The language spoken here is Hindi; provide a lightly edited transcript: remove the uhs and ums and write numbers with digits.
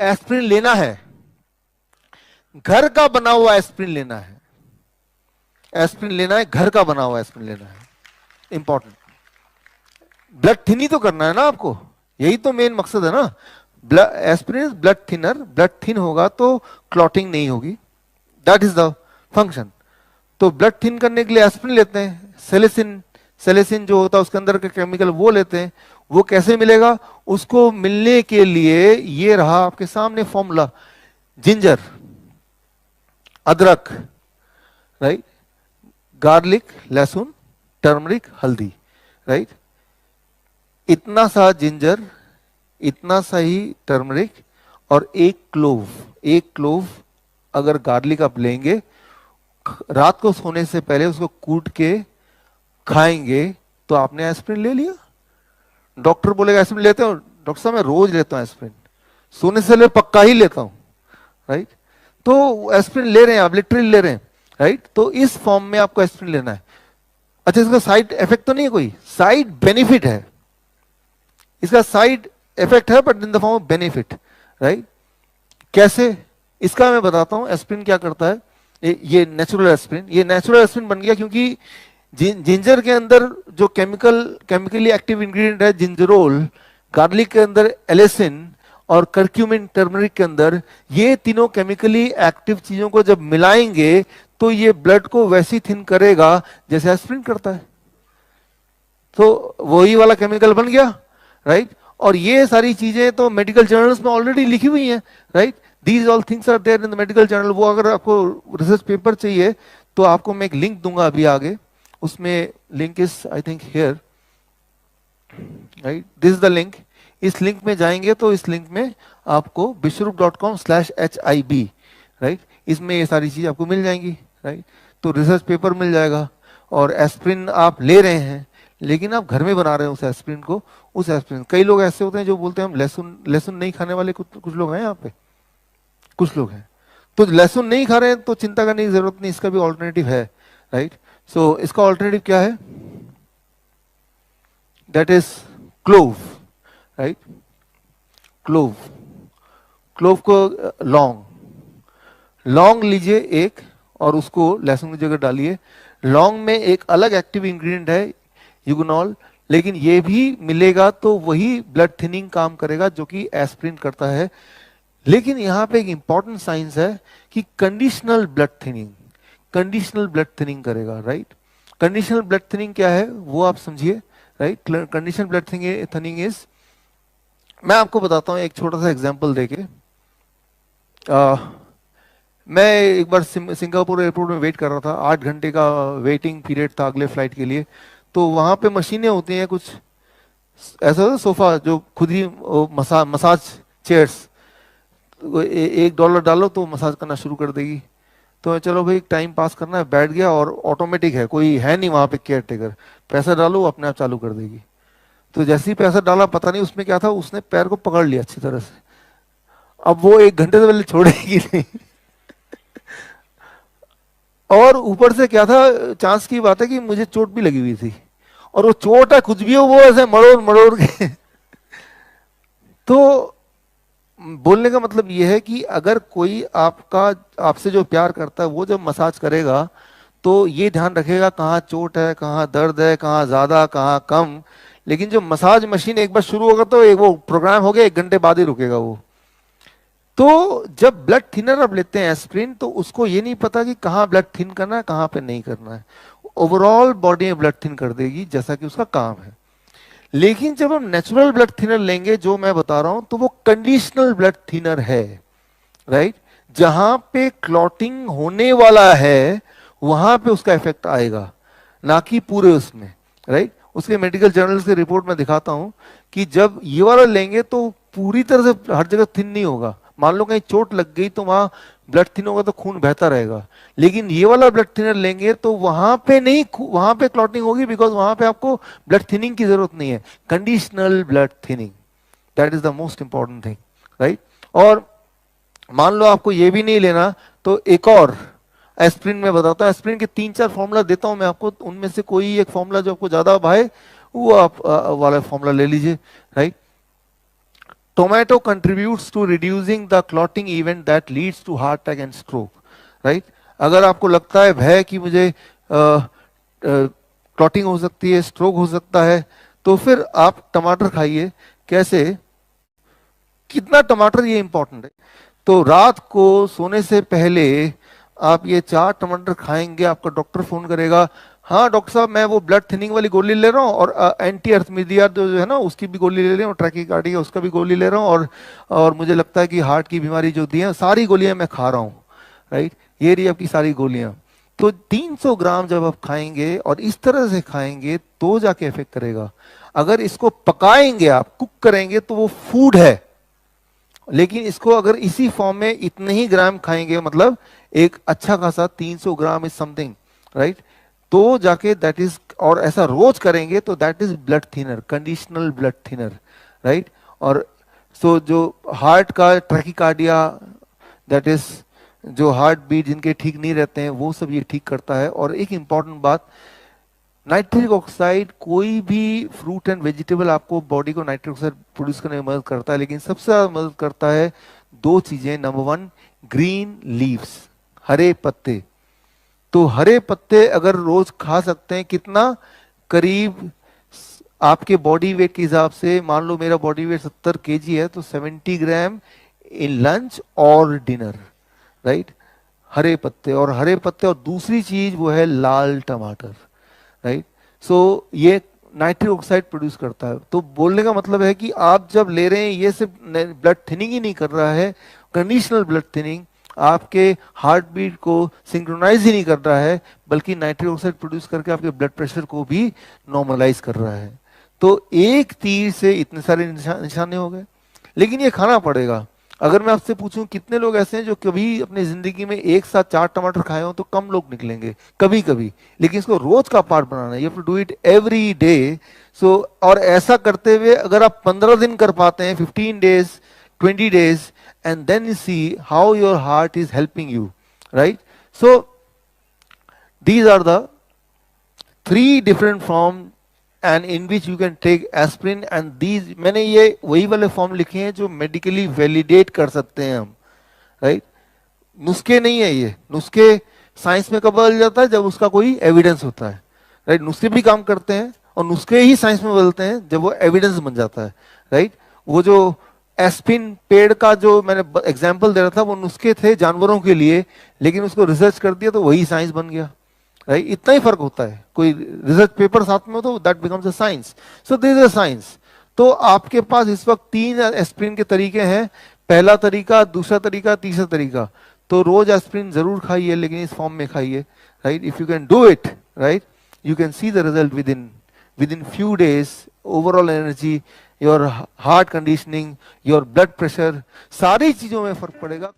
एस्प्रिन लेना है, घर का बना हुआ एस्प्रिन लेना है, एस्प्रिन लेना है, घर का बना हुआ एस्प्रिन लेना है। इंपॉर्टेंट, ब्लड थिन ही तो करना है ना आपको, यही तो मेन मकसद है ना। Blood aspirin blood thinner, blood thin होगा तो क्लॉटिंग नहीं होगी, दैट इज द फंक्शन। तो ब्लड थिन करने के लिए एस्प्रिन लेते हैं, सेलेसिन, सेलेसिन जो होता है उसके अंदर का केमिकल वो लेते हैं। वो कैसे मिलेगा, उसको मिलने के लिए ये रहा आपके सामने फॉर्मूला, जिंजर, अदरक, राइट, गार्लिक, लहसुन, टर्मरिक, हल्दी, राइट। इतना सा जिंजर, इतना सा ही टर्मरिक और एक क्लोव, एक क्लोव अगर गार्लिक आप लेंगे, रात को सोने से पहले उसको कूट के खाएंगे तो आपने एस्प्रिन ले लिया। डॉक्टर बोलेगा एस्प्रिन लेते हो, डॉक्टर साहब मैं रोज लेता हूं एस्प्रिन, सोने से पहले पक्का ही लेता हूं, राइट। तो एस्प्रिन ले रहे हैं आप, लिटरली ले रहे हैं, राइट। तो इस फॉर्म में आपको एस्प्रिन लेना है। अच्छा, इसका साइड इफेक्ट तो नहीं है, कोई साइड बेनिफिट है, इसका साइड इफेक्ट है but in the form of benefit, right. कैसे, इसका मैं बताता हूं। एस्प्रिन क्या करता है, ये नेचुरल एस्प्रिन, ये नेचुरल एस्प्रिन बन गया क्योंकि जिंजर के अंदर जो केमिकली एक्टिव इंग्रेडिएंट है जिंजरोल, गार्लिक के अंदर एलेसिन और कर्क्यूमिन टर्मरिक के अंदर, ये तीनों केमिकली एक्टिव चीजों को जब मिलाएंगे तो ये ब्लड को वैसी थिन करेगा जैसे एस्प्रिन करता है। तो वही वाला केमिकल बन गया, राइट। और ये सारी चीजें तो मेडिकल जर्नल्स में ऑलरेडी लिखी हुई हैं, right. These all things are there in the medical journal. वो अगर आपको रिसर्च पेपर चाहिए तो आपको मैं एक लिंक दूंगा अभी आगे, उसमें link is I think here, right, this is the link. इस लिंक में जाएंगे तो इस लिंक में आपको bishrup.com/HIB, राइट, इसमें ये सारी चीज आपको मिल जाएंगी, राइट। तो रिसर्च पेपर मिल जाएगा। और एस्प्रिन आप ले रहे हैं लेकिन आप घर में बना रहे हैं उस एस्प्रिन को, उस एस्प्रिन, कई लोग ऐसे होते हैं जो बोलते हैं हम लहसुन, लहसुन नहीं खाने वाले कुछ लोग हैं यहाँ पे, कुछ लोग हैं। तो लहसुन नहीं खा रहे हैं तो चिंता करने की जरूरत नहीं, इसका भी ऑल्टरनेटिव है, राइट। सो इसका ऑल्टरनेटिव क्या है, that is clove, right. Clove, clove को लौंग, लौंग लीजिए एक और उसको लहसुन की जगह डालिए। लौंग में एक अलग एक्टिव इंग्रेडिएंट है यूगोनॉल, लेकिन ये भी मिलेगा तो वही ब्लड थिनिंग काम करेगा जो कि एस्प्रिन करता है। लेकिन यहां पे एक इंपॉर्टेंट साइंस है कि conditional blood thinning, conditional blood thinning करेगा, राइट। कंडीशनल ब्लड थिनिंग क्या है वो आप समझिए, right. Conditional blood thinning is, मैं आपको बताता हूं एक छोटा सा एग्जांपल देके। मैं एक बार सिंगापुर एयरपोर्ट में वेट कर रहा था, 8 घंटे का वेटिंग पीरियड था अगले फ्लाइट के लिए। तो वहां पे मशीनें होती हैं कुछ ऐसा होता, सोफा जो खुद ही मसाज चेयर्स, $1 डालो तो मसाज करना शुरू कर देगी। तो चलो भाई टाइम पास करना है, बैठ गया और ऑटोमेटिक है, कोई है नहीं वहां पे केयर टेकर, पैसा डालो अपने आप चालू कर देगी। तो जैसे ही पैसा डाला, पता नहीं उसमें क्या था, उसने पैर को पकड़ लिया अच्छी तरह से। अब वो 1 घंटे से पहले छोड़ेगी नहीं और ऊपर से क्या था, चांस की बात है कि मुझे चोट भी लगी हुई थी, और वो चोट है कुछ भी हो, वो ऐसे मरोड़ मरोड़ के तो बोलने का मतलब ये है कि अगर कोई आपका, आपसे जो प्यार करता है वो जब मसाज करेगा तो ये ध्यान रखेगा कहाँ चोट है, कहाँ दर्द है, कहाँ ज्यादा कहाँ कम। लेकिन जो मसाज मशीन एक बार शुरू होगा तो एक वो प्रोग्राम हो गया, 1 घंटे बाद ही रुकेगा वो। तो जब ब्लड थिनर आप लेते हैं एस्प्रिन, तो उसको ये नहीं पता कि कहाँ ब्लड थिन करना है कहाँ पे नहीं करना है, ओवरऑल बॉडी में ब्लड थिन कर देगी जैसा कि उसका काम है। लेकिन जब हम नेचुरल ब्लड थिनर लेंगे जो मैं बता रहा हूं, तो वो कंडीशनल ब्लड थिनर है, राइट। जहां पे क्लॉटिंग होने वाला है वहां पे उसका इफेक्ट आएगा, ना कि पूरे उसमें, राइट। उसके मेडिकल जर्नल्स के रिपोर्ट में दिखाता हूं कि जब ये वाला लेंगे तो पूरी तरह से हर जगह थिन नहीं होगा। मान लो कहीं चोट लग गई तो वहां ब्लड थिन होगा तो खून बहता रहेगा, लेकिन ये वाला ब्लड थिनर लेंगे तो वहां पे नहीं, वहां पे क्लॉटिंग होगी, बिकॉज वहां पे आपको ब्लड थिनिंग की जरूरत नहीं है, conditional blood thinning, that is the most important thing, right. और मान लो आपको ये भी नहीं लेना तो एक और एस्प्रिन में बताता हूं, एस्प्रिन के 3-4 फॉर्मूला देता हूं मैं आपको, उनमें से कोई एक फॉर्मूला जो आपको ज्यादा भाए वो आप वाला फॉर्मूला ले लीजिए, right. tomato contributes to reducing the clotting event that leads to heart attack and stroke, right? अगर आपको लगता है भय कि मुझे क्लॉटिंग हो सकती है, स्ट्रोक हो सकता है, तो फिर आप टमाटर खाइए। कैसे, कितना टमाटर, ये इंपॉर्टेंट है। तो रात को सोने से पहले आप ये 4 टमाटर खाएंगे, आपका डॉक्टर फोन करेगा, हाँ डॉक्टर साहब मैं वो ब्लड थिनिंग वाली गोली ले रहा हूँ और एंटी अर्थमिडिया जो है ना उसकी भी गोली ले रहा हूँ, ट्रैकीकार्डिया उसका भी गोली ले रहा हूँ, और मुझे लगता है कि हार्ट की बीमारी जो दी है सारी गोलियां मैं खा रहा हूँ, राइट? ये रही आपकी सारी गोलियां। तो 300 ग्राम जब आप खाएंगे और इस तरह से खाएंगे तो जाके इफेक्ट करेगा। अगर इसको पकाएंगे, आप कुक करेंगे, तो वो फूड है, लेकिन इसको अगर इसी फॉर्म में इतने ही ग्राम खाएंगे, मतलब एक अच्छा खासा 300 ग्राम इज समथिंग, राइट? तो जाके दैट इज, और ऐसा रोज करेंगे तो that is blood thinner, conditional blood thinner, right? और सो जो हार्ट का ट्रैकीकार्डिया, दैट इज जो हार्ट बीट जिनके ठीक नहीं रहते हैं, वो सब ये ठीक करता है। और एक इंपॉर्टेंट बात, नाइट्रिक ऑक्साइड, कोई भी फ्रूट एंड वेजिटेबल आपको बॉडी को नाइट्रिक ऑक्साइड प्रोड्यूस करने में मदद करता है, लेकिन सबसे ज्यादा मदद करता है 2 चीजें। नंबर 1, ग्रीन लीव्स, हरे पत्ते। तो हरे पत्ते अगर रोज खा सकते हैं, कितना, करीब आपके बॉडी वेट के हिसाब से, मान लो मेरा बॉडी वेट 70 केजी है, तो 70 ग्राम इन लंच और डिनर, राइट? हरे पत्ते, और हरे पत्ते, और दूसरी चीज वो है लाल टमाटर, राइट? सो ये नाइट्रिक ऑक्साइड प्रोड्यूस करता है। तो बोलने का मतलब है कि आप जब ले रहे हैं, ये सिर्फ ब्लड थिनिंग ही नहीं कर रहा है, कंडीशनल ब्लड थिनिंग, आपके हार्ट बीट को सिंक्रोनाइज ही नहीं कर रहा है, बल्कि नाइट्रिक ऑक्साइड प्रोड्यूस करके आपके ब्लड प्रेशर को भी नॉर्मलाइज कर रहा है। तो एक तीर से इतने सारे निशाने हो गए, लेकिन ये खाना पड़ेगा। अगर मैं आपसे पूछूं कितने लोग ऐसे हैं जो कभी अपनी जिंदगी में एक साथ 4 टमाटर खाए हो, तो कम लोग निकलेंगे, कभी कभी। लेकिन इसको रोज का पार्ट बनाना है, you have to do it every day. So और ऐसा करते हुए अगर आप 15 दिन कर पाते हैं, 15 days, 20 days, and then you see how your heart is helping you, right? So these are the 3 different forms and in which you can take aspirin, and these, मैंने ये वही वाले फॉर्म लिखे हैं जो मेडिकली वैलिडेट कर सकते हैं हम, राइट? नुस्खे नहीं है ये, नुस्खे साइंस में कब बदल जाता है, जब उसका कोई एविडेंस होता है, राइट? नुस्खे भी काम करते हैं और नुस्खे ही साइंस में बदलते हैं जब वो एविडेंस बन जाता है, राइट? वो जो एस्पिन पेड़ का जो मैंने एग्जाम्पल दे रहा था, वो नुस्खे थे जानवरों के लिए, लेकिन उसको रिसर्च कर दिया तो वही साइंस बन गया, राइट? इतना ही फर्क होता है, कोई रिसर्च पेपर साथ में हो तो that becomes a science. So this is a science. तो आपके पास इस वक्त 3 एस्पिरिन के तरीके हैं, पहला तरीका, दूसरा तरीका, तीसरा तरीका। तो रोज एस्पिरिन जरूर खाइए, लेकिन इस फॉर्म में खाइए, right? If you can do it, right, you can see the result with in few days, overall energy, your heart conditioning, your blood pressure, सारी चीजों में फर्क पड़ेगा।